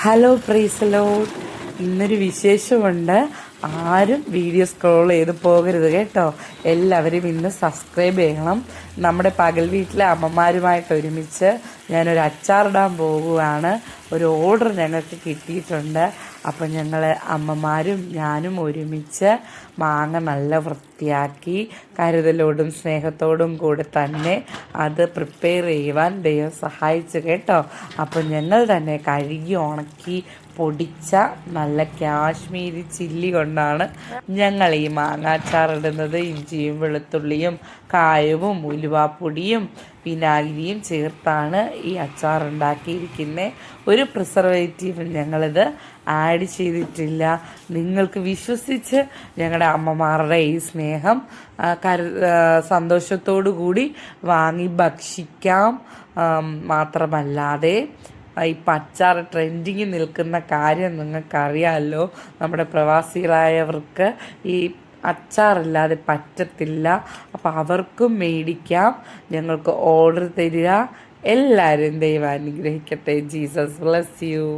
Hello praise Lord. ഇന്നൊരു വിശേഷമുണ്ട്. ആരും video scroll ചെയ്ത് പോകരുത് കേട്ടോ. എല്ലാവരും ഇന്ന് സബ്സ്ക്രൈബ് ചെയ്യണം. നമ്മുടെ പകൽ വീട്ടിലെ അമ്മമാരുമായിട്ട് ഒരുമിച്ച് ഞാനൊരു അച്ചാറിടാൻ പോകുകയാണ്. ഒരു ഓർഡർ ഞങ്ങൾക്ക് കിട്ടിയിട്ടുണ്ട്. അപ്പം ഞങ്ങൾ അമ്മമാരും ഞാനും ഒരുമിച്ച് മാങ്ങ നല്ല വൃത്തിയാക്കി കരുതലോടും സ്നേഹത്തോടും കൂടെ തന്നെ അത് പ്രിപ്പയർ ചെയ്യുവാൻ ദൈവം സഹായിച്ചു കേട്ടോ. അപ്പം ഞങ്ങൾ തന്നെ കഴുകി ഉണക്കി പൊടിച്ച നല്ല കാശ്മീരി ചില്ലി കൊണ്ടാണ് ഞങ്ങൾ ഈ മാങ്ങാച്ചാർ ഇടുന്നത്. ഇഞ്ചിയും വെളുത്തുള്ളിയും കായവും ഉലുവാപ്പൊടിയും വിനാഗിരിയും ചേർത്താണ് ഈ അച്ചാർ ഉണ്ടാക്കിയിരിക്കുന്നത്. ഒരു പ്രിസർവേറ്റീവും ഞങ്ങളിത് ആഡ് ചെയ്തിട്ടില്ല. നിങ്ങൾക്ക് വിശ്വസിച്ച് ഞങ്ങളുടെ അമ്മമാരുടെ ഈ സ്നേഹം സന്തോഷത്തോടു കൂടി വാങ്ങി ഭക്ഷിക്കാം. മാത്രമല്ലാതെ ഇപ്പം അച്ചാർ ട്രെൻഡിങ് നിൽക്കുന്ന കാര്യം നിങ്ങൾക്കറിയാമല്ലോ. നമ്മുടെ പ്രവാസികളായവർക്ക് ഈ അച്ചാറില്ലാതെ പറ്റത്തില്ല. അപ്പം അവർക്കും മേടിക്കാം. ഞങ്ങൾക്ക് ഓർഡർ തരിക. എല്ലാവരും ദൈവം അനുഗ്രഹിക്കട്ടെ. Jesus bless you.